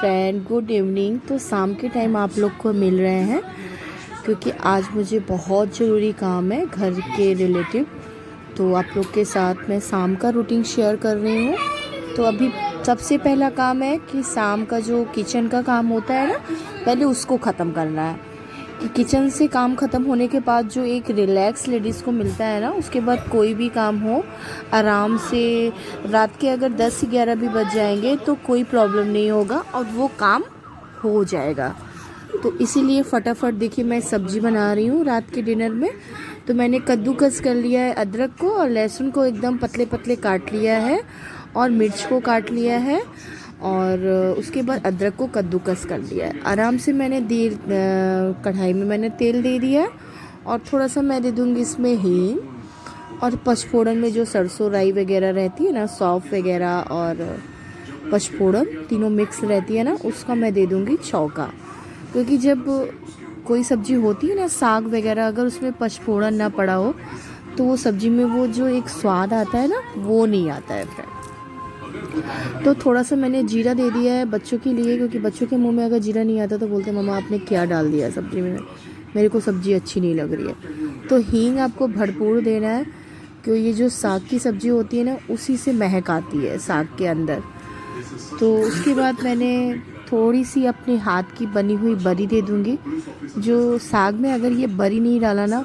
Friend, good evening. तो शाम के टाइम आप लोग को मिल रहे हैं क्योंकि आज मुझे बहुत ज़रूरी काम है घर के रिलेटिव। तो आप लोग के साथ मैं शाम का रूटीन शेयर कर रही हूँ। तो अभी सबसे पहला काम है कि शाम का जो किचन का काम होता है ना, पहले उसको ख़त्म करना है। कि किचन से काम ख़त्म होने के बाद जो एक रिलैक्स लेडीज़ को मिलता है ना, उसके बाद कोई भी काम हो आराम से। रात के अगर 10-11 भी बज जाएंगे तो कोई प्रॉब्लम नहीं होगा और वो काम हो जाएगा। तो इसीलिए फटाफट देखिए मैं सब्ज़ी बना रही हूँ रात के डिनर में। तो मैंने कद्दूकस कर लिया है अदरक को, और लहसुन को एकदम पतले पतले काट लिया है, और मिर्च को काट लिया है, और उसके बाद अदरक को कद्दूकस कर लिया है। आराम से मैंने कढ़ाई में मैंने तेल दे दिया, और थोड़ा सा मैं दे दूँगी इसमें हींग, और पचफोड़न में जो सरसों राई वगैरह रहती है ना, सौंफ वगैरह और पचफोड़न तीनों मिक्स रहती है ना, उसका मैं दे दूँगी छौंका। क्योंकि जब कोई सब्ज़ी होती है ना, साग वगैरह, अगर उसमें पचफोड़न ना पड़ा हो तो वो सब्ज़ी में वो जो एक स्वाद आता है ना, वो नहीं आता है फ्रेंड। तो थोड़ा सा मैंने जीरा दे दिया है बच्चों के लिए, क्योंकि बच्चों के मुंह में अगर जीरा नहीं आता तो बोलते मम्मा आपने क्या डाल दिया सब्ज़ी में, मेरे को सब्ज़ी अच्छी नहीं लग रही है। तो हींग आपको भरपूर देना है, क्योंकि ये जो साग की सब्ज़ी होती है ना, उसी से महक आती है साग के अंदर। तो उसके बाद मैंने थोड़ी सी अपने हाथ की बनी हुई बरी दे दूँगी। जो साग में अगर ये बरी नहीं डाला ना,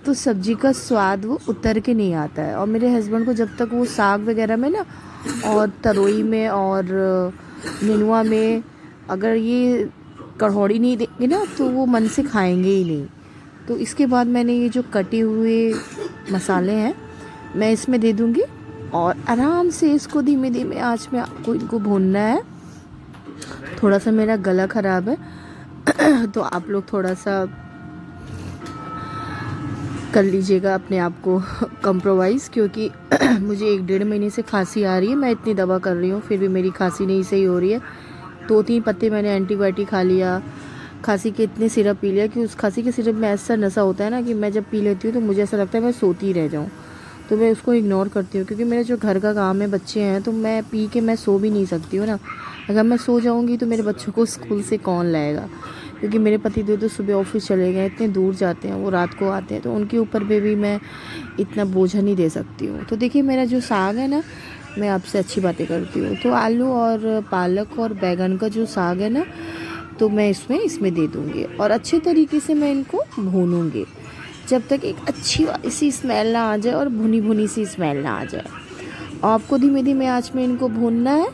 तो सब्ज़ी का स्वाद वो उतर के नहीं आता है। और मेरे हस्बैंड को जब तक वो साग वगैरह में ना, और तरोई में और नेनुआ में अगर ये कढ़ौड़ी नहीं देंगे ना, तो वो मन से खाएंगे ही नहीं। तो इसके बाद मैंने ये जो कटे हुए मसाले हैं मैं इसमें दे दूँगी, और आराम से इसको धीमे धीमे आँच में आपको इनको भूनना है। थोड़ा सा मेरा गला ख़राब है तो आप लोग थोड़ा सा कर लीजिएगा अपने आप को कंप्रोमाइज़, क्योंकि मुझे 1-1.5 महीने से खांसी आ रही है। मैं इतनी दवा कर रही हूँ फिर भी मेरी खांसी नहीं सही हो रही है। 2-3 पत्ते मैंने एंटीबायोटिक खा लिया, खांसी के इतने सिरप पी लिया कि उस खांसी के सिरप में ऐसा नशा होता है ना कि मैं जब पी लेती हूँ तो मुझे ऐसा लगता है मैं सोती रह जाऊँ। तो मैं उसको इग्नोर करती हूँ, क्योंकि मेरा जो घर का काम है, बच्चे हैं, तो मैं पी के मैं सो भी नहीं सकती हूँ ना। अगर मैं सो जाऊँगी तो मेरे बच्चों को स्कूल से कौन लाएगा, क्योंकि मेरे पति देव तो सुबह ऑफिस चले गए, इतने दूर जाते हैं, वो रात को आते हैं, तो उनके ऊपर भी मैं इतना बोझा नहीं दे सकती हूँ। तो देखिए मेरा जो साग है ना, मैं आपसे अच्छी बातें करती हूँ। तो आलू और पालक और बैगन का जो साग है ना, तो मैं इसमें दे दूँगी, और अच्छे तरीके से मैं इनको भूनूँगी जब तक एक अच्छी सी स्मेल ना आ जाए और भुनी भुनी सी स्मेल ना आ जाए। आपको धीमे धीमे आँच में इनको भूनना है,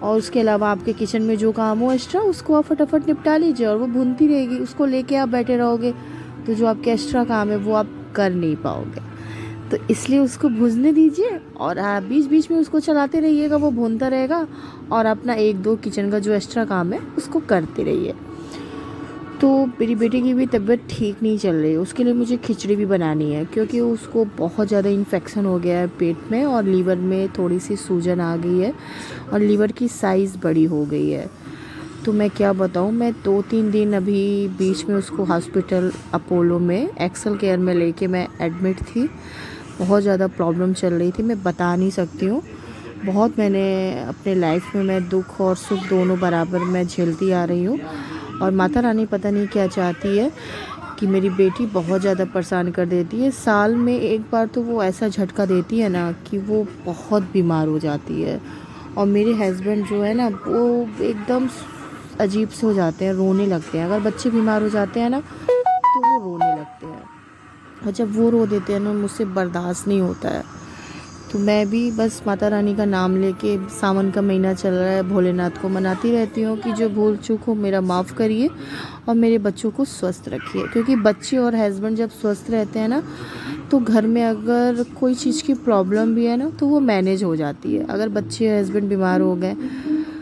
और उसके अलावा आपके किचन में जो काम हो एक्स्ट्रा, उसको आप फटाफट निपटा लीजिए, और वो भूनती रहेगी, उसको लेके आप बैठे रहोगे तो जो आपके एक्स्ट्रा काम है वो आप कर नहीं पाओगे। तो इसलिए उसको भूनने दीजिए, और आप बीच बीच में उसको चलाते रहिएगा, वो भूनता रहेगा, और अपना 1-2 किचन का जो एक्स्ट्रा काम है उसको करते रहिए। तो मेरी बेटी की भी तबीयत ठीक नहीं चल रही है, उसके लिए मुझे खिचड़ी भी बनानी है, क्योंकि उसको बहुत ज़्यादा इन्फेक्शन हो गया है पेट में, और लीवर में थोड़ी सी सूजन आ गई है, और लीवर की साइज़ बड़ी हो गई है। तो मैं क्या बताऊँ, मैं 2-3 दिन अभी बीच में उसको हॉस्पिटल अपोलो में एक्सेल केयर में लेके मैं एडमिट थी। बहुत ज़्यादा प्रॉब्लम चल रही थी, मैं बता नहीं सकती हूँ। बहुत मैंने अपने लाइफ में मैं दुख और सुख दोनों बराबर मैं झेलती आ रही हूँ, और माता रानी पता नहीं क्या चाहती है कि मेरी बेटी बहुत ज़्यादा परेशान कर देती है। साल में एक बार तो वो ऐसा झटका देती है ना कि वो बहुत बीमार हो जाती है, और मेरे हस्बैंड जो है ना, वो एकदम अजीब से हो जाते हैं, रोने लगते हैं। अगर बच्चे बीमार हो जाते हैं ना तो वो रोने लगते हैं, और जब वो रो देते हैं ना, मुझसे बर्दाश्त नहीं होता है। तो मैं भी बस माता रानी का नाम लेके, सावन का महीना चल रहा है, भोलेनाथ को मनाती रहती हूँ कि जो भूल चूक हो मेरा माफ़ करिए, और मेरे बच्चों को स्वस्थ रखिए। क्योंकि बच्चे और हस्बैंड जब स्वस्थ रहते हैं ना, तो घर में अगर कोई चीज़ की प्रॉब्लम भी है ना, तो वो मैनेज हो जाती है। अगर बच्चे और हस्बैंड बीमार हो गए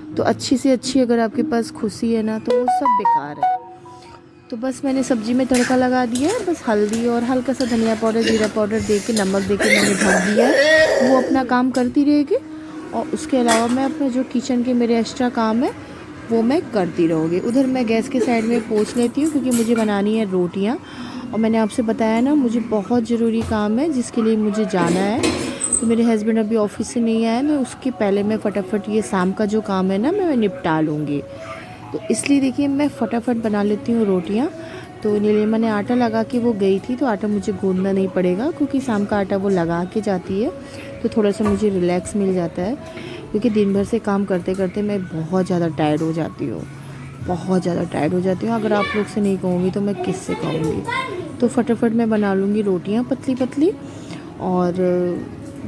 तो अच्छी से अच्छी अगर आपके पास खुशी है ना, तो वो सब बेकार है। तो बस मैंने सब्ज़ी में तड़का लगा दिया है, बस हल्दी और हल्का सा धनिया पाउडर, जीरा पाउडर दे के, नमक दे के मैंने ढक दिया है। वो अपना काम करती रहेगी, और उसके अलावा मैं अपना जो किचन के मेरे एक्स्ट्रा काम है वो मैं करती रहूँगी। उधर मैं गैस के साइड में पोंछ लेती हूँ, क्योंकि मुझे बनानी है रोटियाँ। और मैंने आपसे बताया ना, मुझे बहुत ज़रूरी काम है जिसके लिए मुझे जाना है। तो मेरे हस्बैंड अभी ऑफिस से नहीं आए, मैं उसके पहले मैं फटाफट ये शाम का जो काम है ना मैं निपटा लूँगी। तो इसलिए देखिए मैं फटाफट बना लेती हूँ रोटियाँ। तो नीलिमा ने आटा लगा के वो गई थी, तो आटा मुझे गूँदना नहीं पड़ेगा क्योंकि शाम का आटा वो लगा के जाती है, तो थोड़ा सा मुझे रिलैक्स मिल जाता है। क्योंकि दिन भर से काम करते करते मैं बहुत ज़्यादा टायर्ड हो जाती हूँ, बहुत ज़्यादा टायर्ड हो जाती हूँ। अगर आप लोग से नहीं कहूँगी तो मैं किससे कहूँगी। तो फटाफट मैं बना लूँगी रोटियाँ पतली पतली, और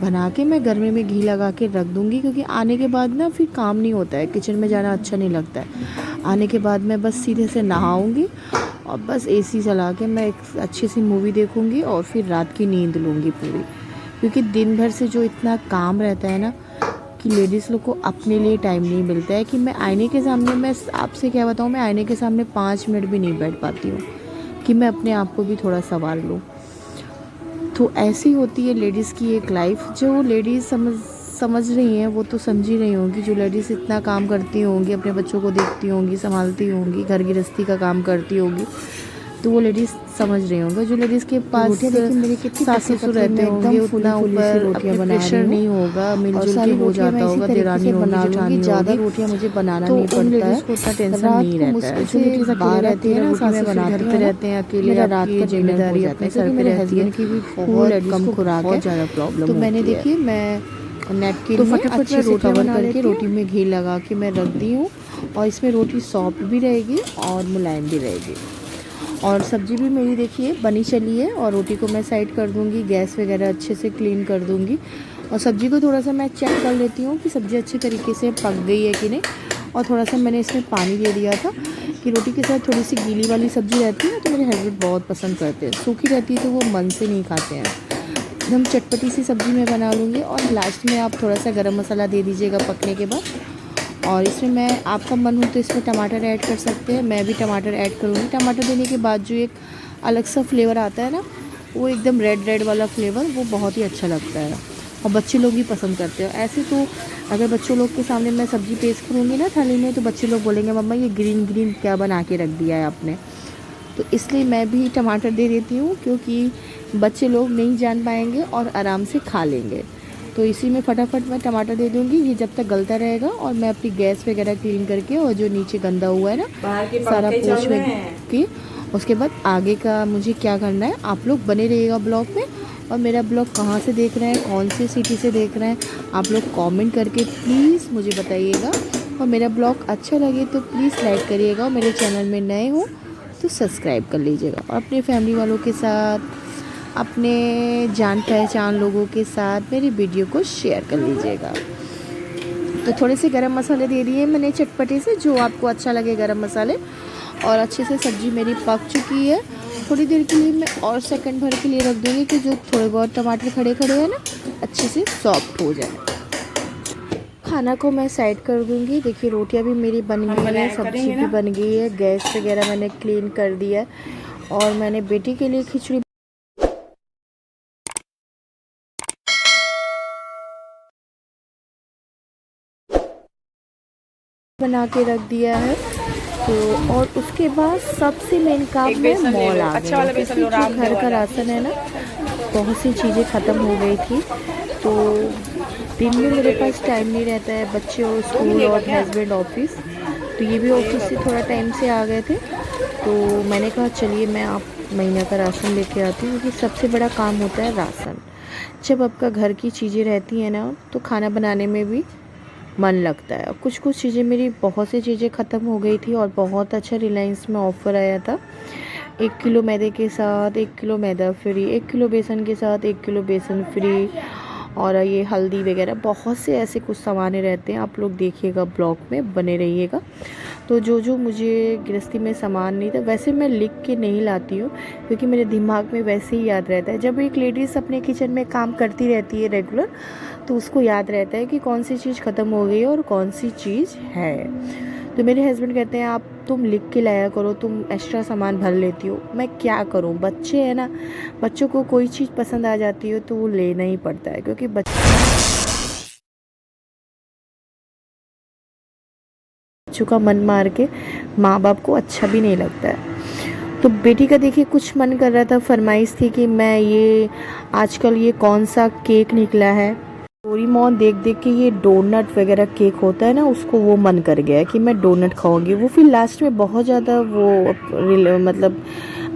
बना के मैं गर्मी में घी लगा के रख दूँगी। क्योंकि आने के बाद ना फिर काम नहीं होता है, किचन में जाना अच्छा नहीं लगता है। आने के बाद मैं बस सीधे से नहाऊँगी और बस एसी चला के मैं एक अच्छी सी मूवी देखूँगी और फिर रात की नींद लूँगी पूरी। क्योंकि दिन भर से जो इतना काम रहता है ना कि लेडीज़ लोग को अपने लिए टाइम नहीं मिलता है। कि मैं आईने के सामने, मैं आपसे क्या बताऊँ, मैं आईने के सामने 5 मिनट भी नहीं बैठ पाती हूँ कि मैं अपने आप को भी थोड़ा संभाल लूँ। तो ऐसी होती है लेडीज़ की एक लाइफ। जो लेडीज़ समझ रही हैं वो तो समझ ही रही होंगी। जो लेडीज़ इतना काम करती होंगी, अपने बच्चों को देखती होंगी, संभालती होंगी, घर गृहस्थी का काम करती होंगी, तो वो लेडीज़ समझ रहे होंगे। जो लेडीज़ के पास मेरे कितनी सास ससुर रहते होंगे, उतना ऊपर रोटियां बना प्रेशर नहीं होगा, मिलजुल के हो जाता होगा, देरानी होगी, जेठानी ज़्यादा होगी, रोटियां मुझे बनाना तो नहीं उन पड़ता लेडीज़ है। को उतना टेंशन रात नहीं को रहता है। जो मुश्किल लेडीज़ से अकेले रहती है ना, सास ससुर बनाती घर हूँ पे ना, रहते हैं अकेले, मेरा रात आपकी का जिम्मेदारी अपने सर पे रहती है, की भी वो बहुत लेडीज़ कम को खुराक बहुत है। ज़्यादा प्रॉब्लम तो मैंने होती है। देखिए मैं नैपकिन तो में फटाफट अच्छे मैं से रोटियां कवर बना करके लेती हूँ। रोटी में घी लगा के मैं रख दी हूँ, और इसमें रोटी सॉफ्ट भी रहेगी और मुलायम भी रहेगी। और सब्ज़ी भी मेरी देखिए बनी चली है, और रोटी को मैं साइड कर दूँगी, गैस वगैरह अच्छे से क्लीन कर दूँगी। और सब्ज़ी को थोड़ा सा मैं चेक कर लेती हूँ कि सब्ज़ी अच्छे तरीके से पक गई है कि नहीं। और थोड़ा सा मैंने इसमें पानी दे दिया था कि रोटी के साथ थोड़ी सी गीली वाली सब्ज़ी रहती है ना, तो मेरे हस्बैंड बहुत पसंद करते हैं। सूखी रहती है तो वो मन से नहीं खाते हैं। एकदम चटपटी सी सब्ज़ी मैं बना लूँगी। और लास्ट में आप थोड़ा सा गरम मसाला दे दीजिएगा पकने के बाद। और इसमें मैं, आपका मन हो तो इसमें टमाटर ऐड कर सकते हैं, मैं भी टमाटर ऐड करूँगी। टमाटर देने के बाद जो एक अलग सा फ्लेवर आता है ना, वो एकदम रेड रेड वाला फ्लेवर, वो बहुत ही अच्छा लगता है और बच्चे लोग भी पसंद करते हैं। ऐसे तो अगर बच्चों लोग के सामने मैं सब्ज़ी पेश करूँगी ना थाली में, तो बच्चे लोग बोलेंगे मम्मा ये ग्रीन ग्रीन क्या बना के रख दिया है आपने। तो इसलिए मैं भी टमाटर दे देती हूँ, क्योंकि बच्चे लोग नहीं जान पाएंगे और आराम से खा लेंगे। तो इसी में फटाफट मैं टमाटर दे दूँगी, ये जब तक गलता रहेगा। और मैं अपनी गैस वगैरह क्लीन करके, और जो नीचे गंदा हुआ है ना सारा पोंछ के, उसके बाद आगे का मुझे क्या करना है, आप लोग बने रहिएगा ब्लॉग में। और मेरा ब्लॉग कहाँ से देख रहे हैं, कौन सी सिटी से देख रहे हैं, आप लोग कमेंट करके प्लीज़ मुझे बताइएगा। और मेरा ब्लॉग अच्छा लगे तो प्लीज़ लाइक करिएगा, और मेरे चैनल में नए हो तो सब्सक्राइब कर लीजिएगा। और अपने फैमिली वालों के साथ, अपने जान पहचान लोगों के साथ मेरी वीडियो को शेयर कर लीजिएगा। तो थोड़े से गरम मसाले दे दिए मैंने चटपटे से, जो आपको अच्छा लगे गरम मसाले। और अच्छे से सब्ज़ी मेरी पक चुकी है। थोड़ी देर के लिए मैं और सेकंड भर के लिए रख दूँगी कि जो थोड़े बहुत टमाटर खड़े खड़े हैं ना, अच्छे से सॉफ्ट हो जाए। खाना को मैं साइड कर दूँगी। देखिए रोटियां भी मेरी बन गई है, सब्ज़ी भी बन गई है, गैस वगैरह मैंने क्लीन कर दिया है। और मैंने बेटी के लिए खिचड़ी बना के रख दिया है। तो और उसके बाद सबसे मेन काम में मॉल आ गए, क्योंकि जो घर का राशन है ना, बहुत सी चीज़ें ख़त्म हो गई थी। तो दिन में मेरे पास टाइम नहीं रहता है, बच्चे और स्कूल और हस्बैंड ऑफिस, तो ये भी ऑफिस से थोड़ा टाइम से आ गए थे। तो मैंने कहा चलिए मैं आप महीना का राशन लेके आती हूँ, क्योंकि सबसे बड़ा काम होता है राशन। जब आपका घर की चीज़ें रहती हैं ना, तो खाना बनाने में भी मन लगता है। कुछ कुछ चीज़ें मेरी, बहुत सी चीज़ें ख़त्म हो गई थी, और बहुत अच्छा रिलायंस में ऑफ़र आया था। 1 किलो मैदे के साथ 1 किलो मैदा फ्री, 1 किलो बेसन के साथ 1 किलो बेसन फ्री, और ये हल्दी वगैरह बहुत से ऐसे कुछ सामान रहते हैं। आप लोग देखिएगा, ब्लॉग में बने रहिएगा। तो जो जो मुझे गृहस्थी में सामान नहीं था, वैसे मैं लिख के नहीं लाती हूँ, क्योंकि मेरे दिमाग में वैसे ही याद रहता है। जब एक लेडीज़ अपने किचन में काम करती रहती है रेगुलर, तो उसको याद रहता है कि कौन सी चीज़ ख़त्म हो गई है और कौन सी चीज़ है। तो मेरे हस्बैंड कहते हैं आप तुम लिख के लाया करो, तुम एक्स्ट्रा सामान भर लेती हो। मैं क्या करूं, बच्चे हैं ना, बच्चों को कोई चीज़ पसंद आ जाती है तो वो लेना ही पड़ता है, क्योंकि बच्चों का मन मार के माँ बाप को अच्छा भी नहीं लगता है। तो बेटी का देखिए कुछ मन कर रहा था, फरमाइश थी कि मैं ये आजकल ये कौन सा केक निकला है, डोरेमोन देख देख के ये डोनट वगैरह केक होता है ना, उसको वो मन कर गया कि मैं डोनट खाऊंगी। वो फिर लास्ट में बहुत ज़्यादा वो मतलब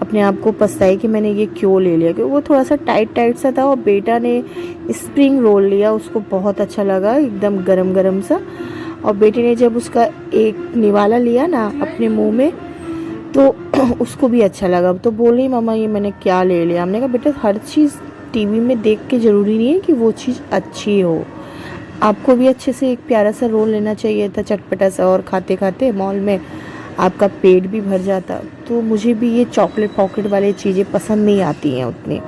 अपने आप को पछताई कि मैंने ये क्यों ले लिया, क्योंकि वो थोड़ा सा टाइट टाइट सा था। और बेटा ने स्प्रिंग रोल लिया, उसको बहुत अच्छा लगा, एकदम गरम गरम सा। और बेटी ने जब उसका एक निवाला लिया ना अपने मुंह में, तो उसको भी अच्छा लगा। तो बोल रही मामा ये मैंने क्या ले लिया। हमने कहा बेटा हर चीज़ टीवी में देख के ज़रूरी नहीं है कि वो चीज़ अच्छी हो, आपको भी अच्छे से एक प्यारा सा रोल लेना चाहिए था, चटपटा सा, और खाते खाते मॉल में आपका पेट भी भर जाता। तो मुझे भी ये चॉकलेट पॉकेट वाली चीज़ें पसंद नहीं आती हैं उतनी।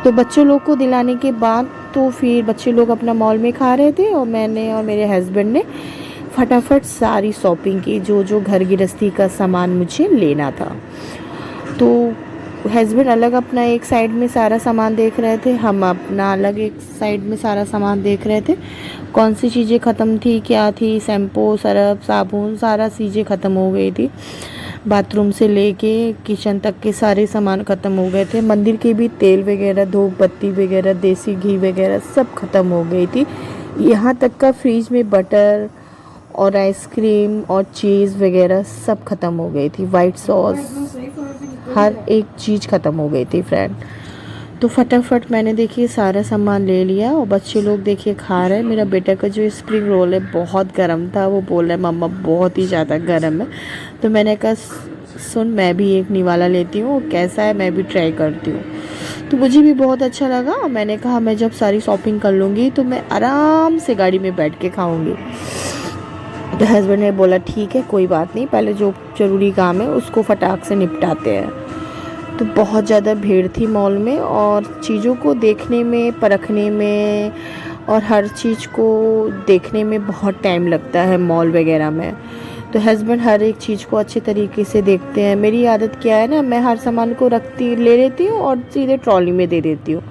तो बच्चों लोग को दिलाने के बाद तो फिर बच्चे लोग अपना मॉल में खा रहे थे, और मैंने और मेरे हस्बैंड ने फटाफट सारी शॉपिंग की, जो जो घर गृहस्थी का सामान मुझे लेना था। तो हस्बैंड अलग अपना एक साइड में सारा सामान देख रहे थे, हम अपना अलग एक साइड में सारा सामान देख रहे थे। कौन सी चीज़ें ख़त्म थी, क्या थी, शैम्पू, सरफ, साबुन, सारा चीज़ें ख़त्म हो गई थी। बाथरूम से लेके किचन तक के सारे सामान ख़त्म हो गए थे। मंदिर के भी तेल वगैरह, धूप बत्ती वगैरह, देसी घी वगैरह सब ख़त्म हो गई थी। यहाँ तक का फ्रिज में बटर और आइसक्रीम और चीज़ वगैरह सब ख़त्म हो गई थी, वाइट सॉस, हर एक चीज़ ख़त्म हो गई थी फ्रेंड। तो फटाफट मैंने देखिए सारा सामान ले लिया, और बच्चे लोग देखिए खा रहे हैं। मेरा बेटा का जो स्प्रिंग रोल है बहुत गर्म था, वो बोल रहा है मम्मा बहुत ही ज़्यादा गर्म है। तो मैंने कहा सुन मैं भी एक निवाला लेती हूँ, कैसा है मैं भी ट्राई करती हूँ। तो मुझे भी बहुत अच्छा लगा। मैंने कहा मैं जब सारी शॉपिंग कर लूँगी तो मैं आराम से गाड़ी में बैठ के खाऊँगी। तो हस्बैंड ने बोला ठीक है कोई बात नहीं, पहले जो ज़रूरी काम है उसको फटाक से निपटाते हैं। तो बहुत ज़्यादा भीड़ थी मॉल में, और चीज़ों को देखने में, परखने में, और हर चीज़ को देखने में बहुत टाइम लगता है मॉल वगैरह में। तो हस्बैंड हर एक चीज़ को अच्छे तरीके से देखते हैं। मेरी आदत क्या है ना, मैं हर सामान को ले लेती हूँ और सीधे ट्रॉली में दे देती हूँ,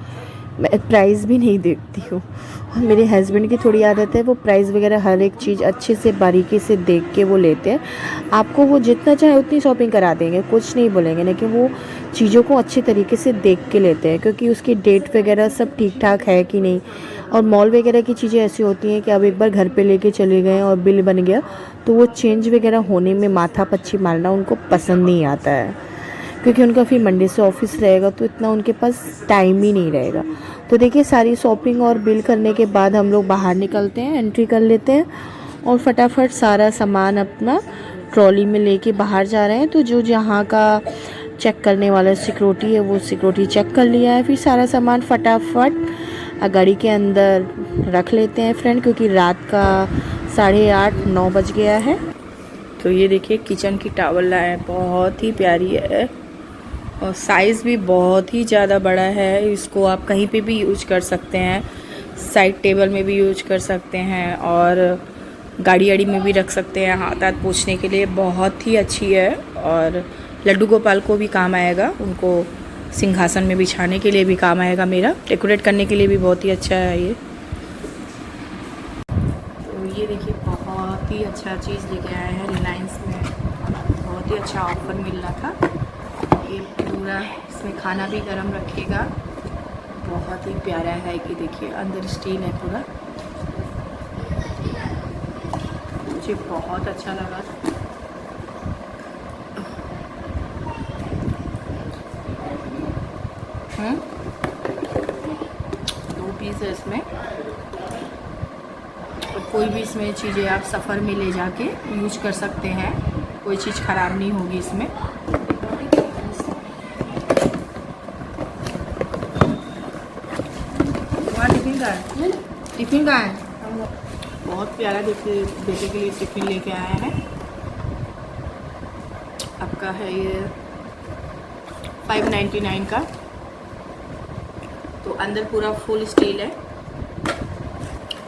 मैं प्राइस भी नहीं देखती हूँ। और मेरे हस्बैंड की थोड़ी आदत है, वो प्राइस वगैरह हर एक चीज़ अच्छे से बारीकी से देख के वो लेते हैं। आपको वो जितना चाहे उतनी शॉपिंग करा देंगे, कुछ नहीं बोलेंगे, लेकिन वो चीज़ों को अच्छे तरीके से देख के लेते हैं, क्योंकि उसकी डेट वगैरह सब ठीक ठाक है कि नहीं। और मॉल वगैरह की चीज़ें ऐसी होती हैं कि अब एक बार घर पे लेके चले गए और बिल बन गया, तो वो चेंज वगैरह होने में माथा पच्ची मारना उनको पसंद नहीं आता है, क्योंकि उनका फिर मंडे से ऑफिस रहेगा, तो इतना उनके पास टाइम ही नहीं रहेगा। तो देखिए सारी शॉपिंग और बिल करने के बाद हम लोग बाहर निकलते हैं, एंट्री कर लेते हैं, और फटाफट सारा सामान अपना ट्रॉली में लेके बाहर जा रहे हैं। तो जो जहाँ का चेक करने वाला सिक्योरिटी है, वो सिक्योरिटी चेक कर लिया है। फिर सारा सामान फटाफट गाड़ी के अंदर रख लेते हैं फ्रेंड, क्योंकि रात का 8:30-9 बज गया है। तो ये देखिए किचन की टॉवल लाए, बहुत ही प्यारी है, और साइज़ भी बहुत ही ज़्यादा बड़ा है। इसको आप कहीं पे भी यूज कर सकते हैं, साइड टेबल में भी यूज कर सकते हैं, और गाड़ी आड़ी में भी रख सकते हैं, हाथ हाथ पोंछने के लिए बहुत ही अच्छी है। और लड्डू गोपाल को भी काम आएगा, उनको सिंहासन में बिछाने के लिए भी काम आएगा, मेरा डेकोरेट करने के लिए भी बहुत ही अच्छा है ये। तो ये देखिए बहुत ही अच्छा चीज़ लेके आए हैं, रिलायंस में बहुत ही अच्छा ऑफर मिल रहा था। ये पूरा इसमें खाना भी गरम रखेगा, बहुत ही प्यारा है। कि देखिए अंदर स्टील है पूरा, मुझे बहुत अच्छा लगा। दो पीस है इसमें, और कोई भी इसमें चीज़ें आप सफ़र में ले जाके यूज कर सकते हैं, कोई चीज़ ख़राब नहीं होगी इसमें। टिफिन का है, बहुत प्यारा देखिए, बेटे के लिए टिफिन लेके आए हैं। आपका है ये 599 का। तो अंदर पूरा फुल स्टील है,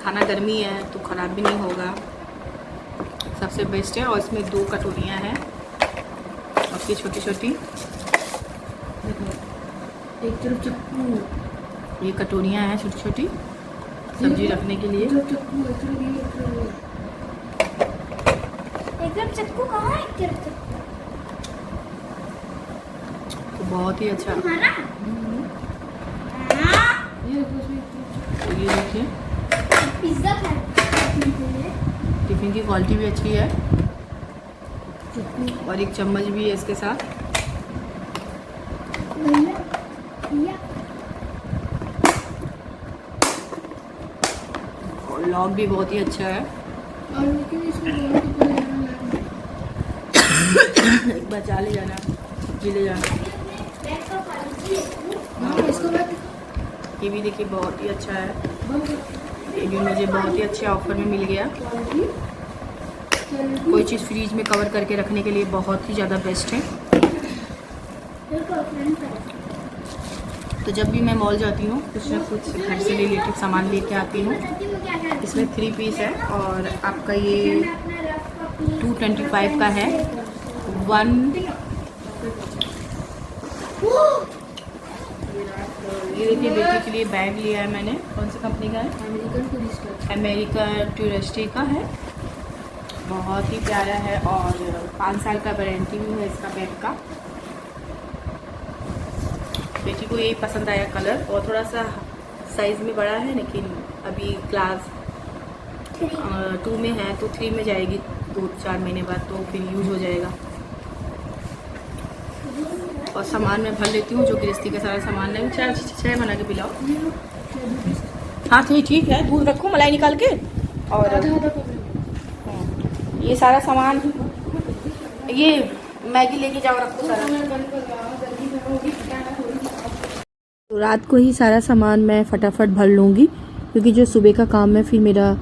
खाना गर्मी है तो ख़राब भी नहीं होगा, सबसे बेस्ट है। और इसमें 2 कटोरियाँ हैं, और ये छोटी छोटी, एक तरफ चक्कू, ये कटोरियाँ हैं छोटी छोटी सब्जी रखने के लिए। एकदम चक्कू कहाँ है? बहुत ही अच्छा। ये देखिए टिफिन की क्वालिटी भी अच्छी है और एक चम्मच भी है इसके साथ। और लॉक भी बहुत ही अच्छा है। एक बार चाले जाना, सब्जी ले जाना। ये भी देखिए बहुत ही अच्छा है। ये भी मुझे बहुत ही अच्छे ऑफर में मिल गया। कोई चीज़ फ्रीज में कवर करके रखने के लिए बहुत ही ज़्यादा बेस्ट है। तो जब भी मैं मॉल जाती हूँ कुछ ना कुछ घर से रिलेटेड सामान लेके आती हूँ। इसमें 3 पीस है और आपका ये 225 का है। ये देखिए बेटी के लिए बैग लिया है मैंने। कौन सी कंपनी का है? अमेरिकन टूरिस्टी का है। बहुत ही प्यारा है और 5 साल का वारंटी भी है इसका बैग का। बेटी को यही पसंद आया कलर, और थोड़ा सा साइज़ में बड़ा है, लेकिन अभी क्लास 2 में है तो 3 में जाएगी 2-4 महीने बाद, तो फिर यूज हो जाएगा। और सामान मैं भर लेती हूँ, जो गृहस्थी का सारा सामान है। चाय बना के पिलाओ। हाँ ठीक है, दूध रखो मलाई निकाल के। और ये सारा सामान, ये मैगी लेके जाओ, रखो सारा। तो रात को ही सारा सामान मैं फटाफट भर लूँगी, क्योंकि जो सुबह का काम है फिर मेरा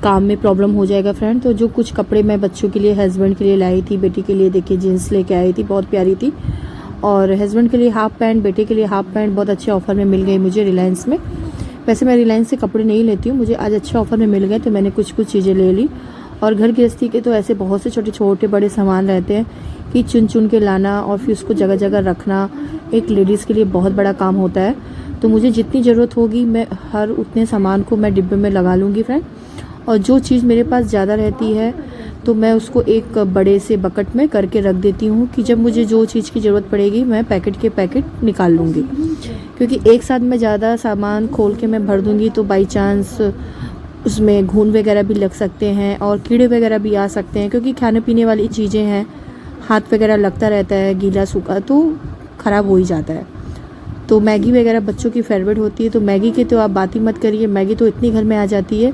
काम में प्रॉब्लम हो जाएगा फ्रेंड। तो जो कुछ कपड़े मैं बच्चों के लिए, हस्बैंड के लिए लाई थी, बेटी के लिए देखिए जीन्स लेके आई थी, बहुत प्यारी थी। और हस्बैंड के लिए हाफ पैंट, बेटे के लिए हाफ पैंट बहुत अच्छे ऑफर में मिल गई मुझे रिलायंस में। वैसे मैं रिलायंस से कपड़े नहीं लेती हूँ, मुझे आज अच्छे ऑफर में मिल गए तो मैंने कुछ चीज़ें ले ली। और घर गृहस्थी के तो ऐसे बहुत से छोटे बड़े सामान रहते हैं कि चुन के लाना और फिर उसको जगह जगह रखना एक लेडीज़ के लिए बहुत बड़ा काम होता है। तो मुझे जितनी ज़रूरत होगी मैं हर उतने सामान को मैं डिब्बे में लगा लूँगी फ्रेंड। और जो चीज़ मेरे पास ज़्यादा रहती है तो मैं उसको एक बड़े से बकेट में करके रख देती हूँ कि जब मुझे जो चीज़ की ज़रूरत पड़ेगी मैं पैकेट के पैकेट निकाल लूँगी। क्योंकि एक साथ मैं ज़्यादा सामान खोल के मैं भर दूँगी तो बाई चांस उसमें घुन वगैरह भी लग सकते हैं और कीड़े वगैरह भी आ सकते हैं, क्योंकि खाने पीने वाली चीज़ें हैं, हाथ वगैरह लगता रहता है गीला सूखा तो ख़राब हो ही जाता है। तो मैगी वगैरह बच्चों की फेवरेट होती है, तो मैगी की तो आप बात ही मत करिए। मैगी तो इतनी घर में आ जाती है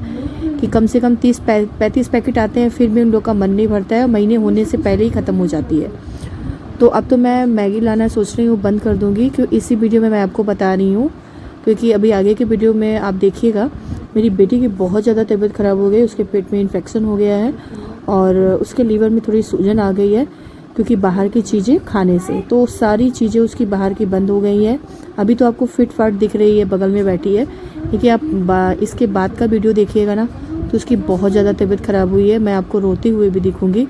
कि कम से कम 30-35 पैकेट आते हैं, फिर भी उन लोग का मन नहीं भरता है, महीने होने से पहले ही ख़त्म हो जाती है। तो अब तो मैं मैगी लाना सोच रही हूँ, बंद कर दूँगी। क्योंकि इसी वीडियो में मैं आपको बता रही हूँ, क्योंकि अभी आगे के वीडियो में आप देखिएगा मेरी बेटी की बहुत ज़्यादा तबीयत ख़राब हो गई, उसके पेट में इन्फेक्शन हो गया है और उसके लीवर में थोड़ी सूजन आ गई है, क्योंकि बाहर की चीज़ें खाने से। तो सारी चीज़ें उसकी बाहर की बंद हो गई हैं। अभी तो आपको फिट फाट दिख रही है, बगल में बैठी है, लेकिन आप इसके बाद का वीडियो देखिएगा ना तो उसकी बहुत ज़्यादा तबीयत ख़राब हुई है। मैं आपको रोते हुए भी दिखूँगी।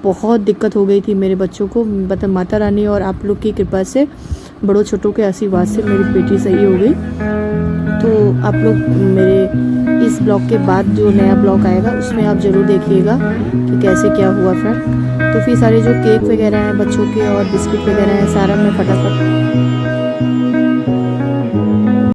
बहुत दिक्कत हो गई थी मेरे बच्चों को, मतलब माता रानी और आप लोग की कृपा से, बड़ों छोटों के आशीर्वाद से मेरी बेटी सही हो गई। तो आप लोग मेरे इस ब्लॉग के बाद जो नया ब्लॉग आएगा उसमें आप ज़रूर देखिएगा कि कैसे क्या हुआ फ्रेंड। तो फिर सारे जो केक वगैरह हैं बच्चों के और बिस्किट वगैरह हैं, सारा मैं फटाफट